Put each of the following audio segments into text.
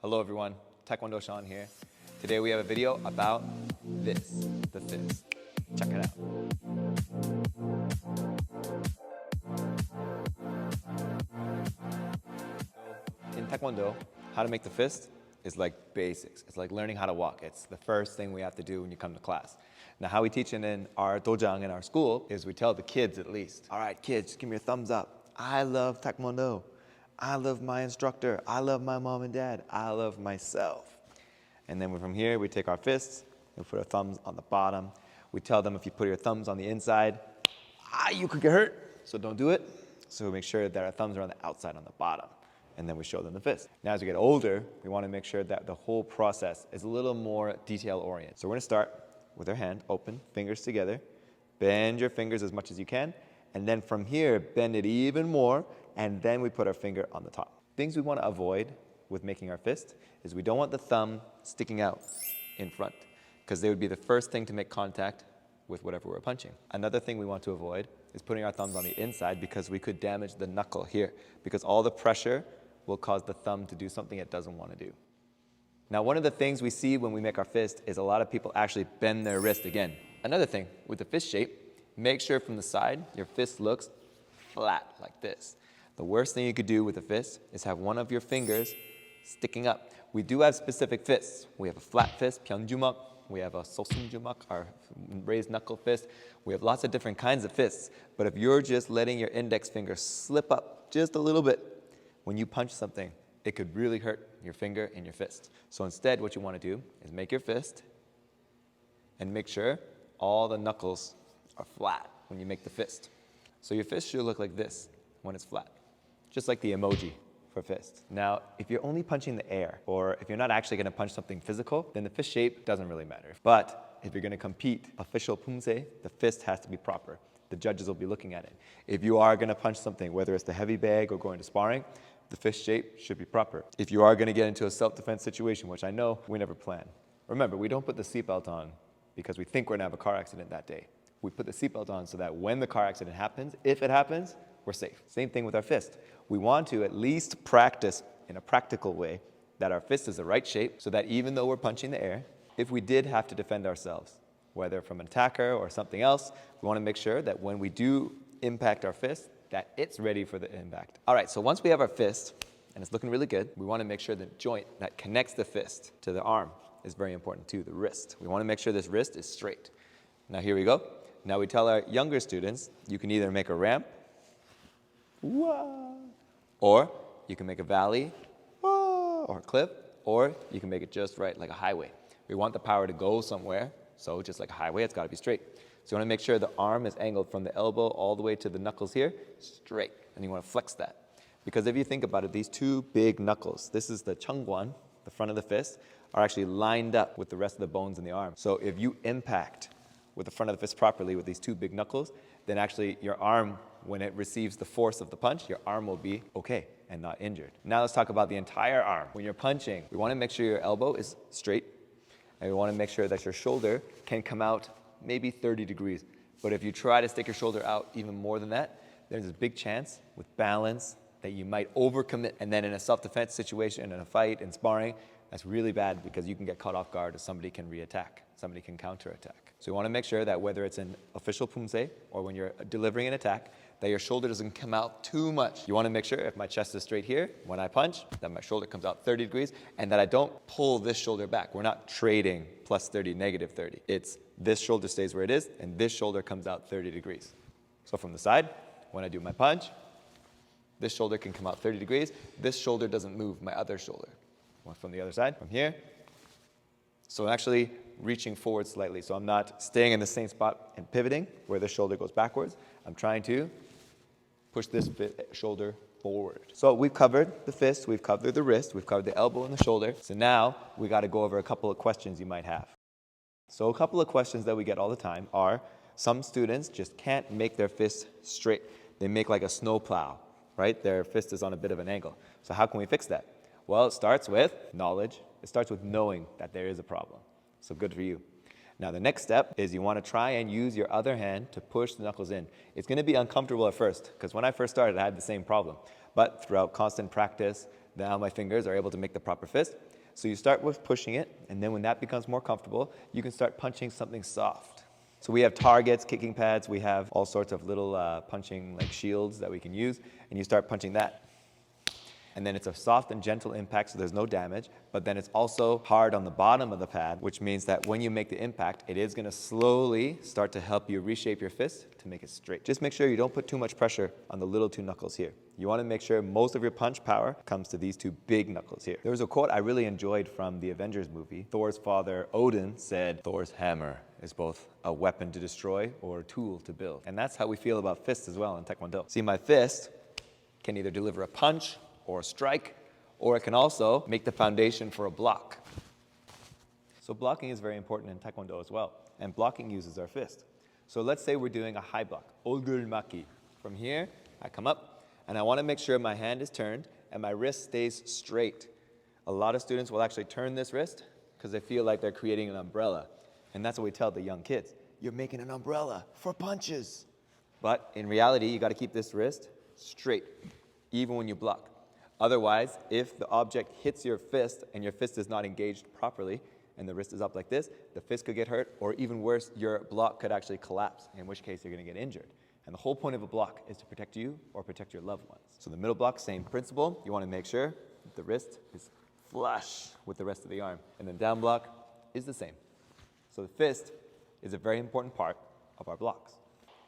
Hello everyone, Taekwondo Sean here. Today we have a video about this, the fist. Check it out. In Taekwondo, how to make the fist is like basics. It's like learning how to walk. It's the first thing we have to do when you come to class. Now how we teach it in our dojang in our school is we tell the kids at least, all right kids, give me your thumbs up. I love Taekwondo. I love my instructor. I love my mom and dad. I love myself. And then from here, we take our fists and put our thumbs on the bottom. We tell them if you put your thumbs on the inside, you could get hurt, so don't do it. So we make sure that our thumbs are on the outside, on the bottom. And then we show them the fist. Now as we get older, we want to make sure that the whole process is a little more detail-oriented. So we're going to start with our hand open, fingers together. Bend your fingers as much as you can. And then from here, bend it even more, and then we put our finger on the top. Things we want to avoid with making our fist is we don't want the thumb sticking out in front, because they would be the first thing to make contact with whatever we're punching. Another thing we want to avoid is putting our thumbs on the inside, because we could damage the knuckle here, because all the pressure will cause the thumb to do something it doesn't want to do. Now, one of the things we see when we make our fist is a lot of people actually bend their wrist again. Another thing, with the fist shape, make sure from the side your fist looks flat like this. The worst thing you could do with a fist is have one of your fingers sticking up. We do have specific fists. We have a flat fist, pyeonjumak. We have a sosunjumak, our raised knuckle fist. We have lots of different kinds of fists. But if you're just letting your index finger slip up just a little bit, when you punch something, it could really hurt your finger and your fist. So instead, what you want to do is make your fist and make sure all the knuckles are flat when you make the fist. So your fist should look like this when it's flat, just like the emoji for fist. Now, if you're only punching the air, or if you're not actually going to punch something physical, then the fist shape doesn't really matter. But if you're going to compete, official pumse, the fist has to be proper. The judges will be looking at it. If you are going to punch something, whether it's the heavy bag or going to sparring, the fist shape should be proper. If you are going to get into a self-defense situation, which I know we never plan. Remember, we don't put the seatbelt on because we think we're going to have a car accident that day. We put the seatbelt on so that when the car accident happens, if it happens, we're safe. Same thing with our fist. We want to at least practice in a practical way that our fist is the right shape, so that even though we're punching the air, if we did have to defend ourselves, whether from an attacker or something else, we want to make sure that when we do impact our fist, that it's ready for the impact. All right, so once we have our fist, and it's looking really good, we want to make sure the joint that connects the fist to the arm is very important too, the wrist. We want to make sure this wrist is straight. Now here we go. Now we tell our younger students, you can either make a ramp, wah, or you can make a valley, wah, or a cliff, or you can make it just right, like a highway. We want the power to go somewhere, so just like a highway, it's got to be straight. So you want to make sure the arm is angled from the elbow all the way to the knuckles here, straight, and you want to flex that. Because if you think about it, these two big knuckles, this is the cheongguan, the front of the fist, are actually lined up with the rest of the bones in the arm. So if you impact with the front of the fist properly with these two big knuckles, then actually your arm, when it receives the force of the punch, your arm will be okay and not injured. Now let's talk about the entire arm. When you're punching, we want to make sure your elbow is straight, and we want to make sure that your shoulder can come out maybe 30 degrees. But if you try to stick your shoulder out even more than that, there's a big chance with balance that you might overcommit. And then in a self-defense situation, in a fight, in sparring, that's really bad, because you can get caught off guard, or somebody can re-attack, somebody can counterattack. So you want to make sure that whether it's an official pumse or when you're delivering an attack, that your shoulder doesn't come out too much. You want to make sure if my chest is straight here, when I punch, that my shoulder comes out 30 degrees, and that I don't pull this shoulder back. We're not trading plus 30, negative 30. It's this shoulder stays where it is, and this shoulder comes out 30 degrees. So from the side, when I do my punch, this shoulder can come out 30 degrees. This shoulder doesn't move, my other shoulder. From the other side, from here. So I'm actually reaching forward slightly. So I'm not staying in the same spot and pivoting where the shoulder goes backwards. I'm trying to push this shoulder forward. So we've covered the fist, we've covered the wrist, we've covered the elbow and the shoulder. So now we got to go over a couple of questions you might have. So a couple of questions that we get all the time are, some students just can't make their fist straight. They make like a snowplow, right? Their fist is on a bit of an angle. So how can we fix that? Well, it starts with knowledge. It starts with knowing that there is a problem. So good for you. Now the next step is you want to try and use your other hand to push the knuckles in. It's going to be uncomfortable at first, because when I first started, I had the same problem. But throughout constant practice, Now my fingers are able to make the proper fist. So you start with pushing it, and then when that becomes more comfortable, you can start punching something soft. So we have targets, kicking pads, we have all sorts of little punching like shields that we can use, and you start punching that. And then it's a soft and gentle impact, so there's no damage, but then it's also hard on the bottom of the pad, which means that when you make the impact, it is gonna slowly start to help you reshape your fist to make it straight. Just make sure you don't put too much pressure on the little two knuckles here. You wanna make sure most of your punch power comes to these two big knuckles here. There was a quote I really enjoyed from the Avengers movie. Thor's father, Odin, said, "Thor's hammer is both a weapon to destroy or a tool to build." And that's how we feel about fists as well in Taekwondo. See, my fist can either deliver a punch or a strike, or it can also make the foundation for a block. So blocking is very important in Taekwondo as well, and blocking uses our fist. So let's say we're doing a high block, Olgulmaki. From here, I come up, and I want to make sure my hand is turned and my wrist stays straight. A lot of students will actually turn this wrist because they feel like they're creating an umbrella. And that's what we tell the young kids. You're making an umbrella for punches. But in reality, you got to keep this wrist straight, even when you block. Otherwise, if the object hits your fist and your fist is not engaged properly and the wrist is up like this, the fist could get hurt, or even worse, your block could actually collapse, in which case you're going to get injured. And the whole point of a block is to protect you or protect your loved ones. So the middle block, same principle. You want to make sure that the wrist is flush with the rest of the arm. And then down block is the same. So the fist is a very important part of our blocks.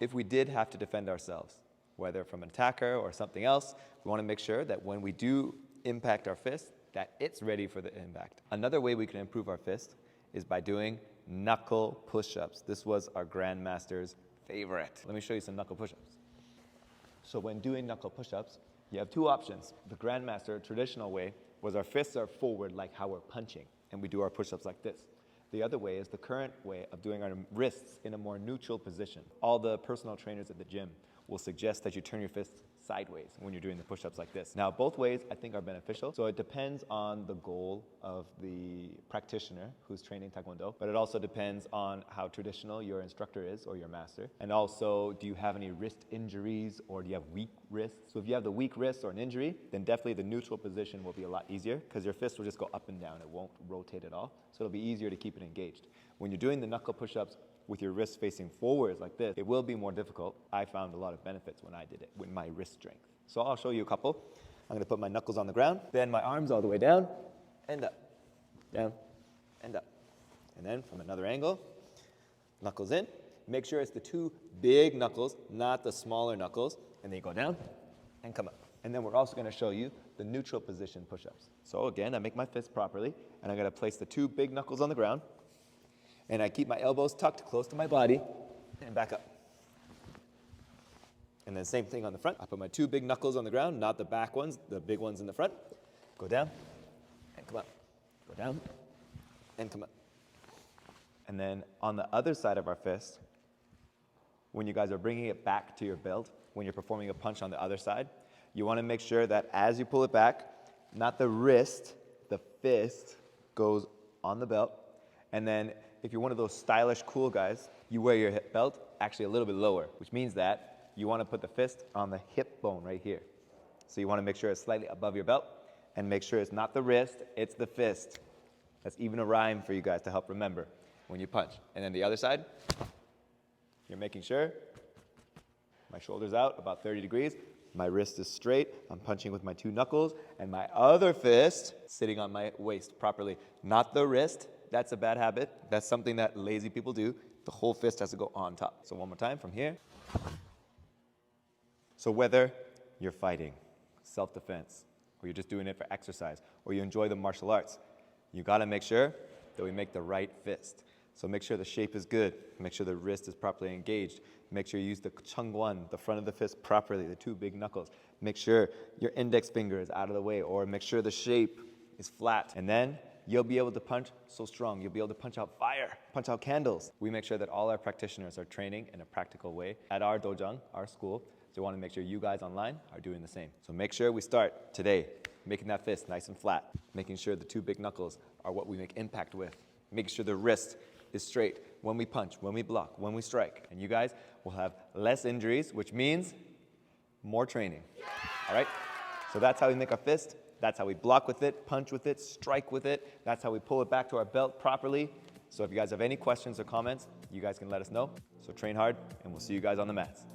If we did have to defend ourselves, whether from an attacker or something else, we want to make sure that when we do impact our fist, that it's ready for the impact. Another way we can improve our fist is by doing knuckle push-ups. This was our grandmaster's favorite. Let me show you some knuckle push-ups. So when doing knuckle push-ups, you have two options. The grandmaster traditional way was our fists are forward like how we're punching, and we do our push-ups like this. The other way is the current way of doing our wrists in a more neutral position. All the personal trainers at the gym will suggest that you turn your fists sideways when you're doing the push-ups like this. Now, both ways I think are beneficial, so it depends on the goal of the practitioner who's training Taekwondo, but it also depends on how traditional your instructor is or your master, and also, do you have any wrist injuries or do you have weak wrists? So if you have the weak wrist or an injury, then definitely the neutral position will be a lot easier because your fist will just go up and down, it won't rotate at all, so it'll be easier to keep it engaged. When you're doing the knuckle push-ups with your wrist facing forwards like this, it will be more difficult. I found a lot of benefits when I did it with my wrist strength. So I'll show you a couple. I'm gonna put my knuckles on the ground, bend my arms all the way down and up, down and up. And then from another angle, knuckles in. Make sure it's the two big knuckles, not the smaller knuckles. And then you go down and come up. And then we're also gonna show you the neutral position push-ups. So again, I make my fist properly, and I'm gonna place the two big knuckles on the ground, and I keep my elbows tucked close to my body, and back up. And then same thing on the front. I put my two big knuckles on the ground, not the back ones, the big ones in the front. Go down, and come up. Go down, and come up. And then on the other side of our fist, when you guys are bringing it back to your belt, when you're performing a punch on the other side, you want to make sure that as you pull it back, not the wrist, the fist goes on the belt. And then if you're one of those stylish, cool guys, you wear your hip belt actually a little bit lower, which means that you want to put the fist on the hip bone right here. So you want to make sure it's slightly above your belt and make sure it's not the wrist, it's the fist. That's even a rhyme for you guys to help remember when you punch. And then the other side, you're making sure my shoulder's out about 30 degrees, my wrist is straight, I'm punching with my two knuckles, and my other fist sitting on my waist properly. Not the wrist, that's a bad habit. That's something that lazy people do. The whole fist has to go on top. So one more time from here. So whether you're fighting, self-defense, or you're just doing it for exercise, or you enjoy the martial arts, you gotta make sure that we make the right fist. So make sure the shape is good, make sure the wrist is properly engaged, make sure you use the chungwan, the front of the fist properly, the two big knuckles. Make sure your index finger is out of the way, or make sure the shape is flat. And then you'll be able to punch so strong. You'll be able to punch out fire, punch out candles. We make sure that all our practitioners are training in a practical way at our dojang, our school. So we want to make sure you guys online are doing the same. So make sure we start today making that fist nice and flat, making sure the two big knuckles are what we make impact with, making sure the wrist is straight when we punch, when we block, when we strike. And you guys will have less injuries, which means more training. All right? So that's how we make our fist. That's how we block with it, punch with it, strike with it. That's how we pull it back to our belt properly. So if you guys have any questions or comments, you guys can let us know. So train hard, and we'll see you guys on the mats.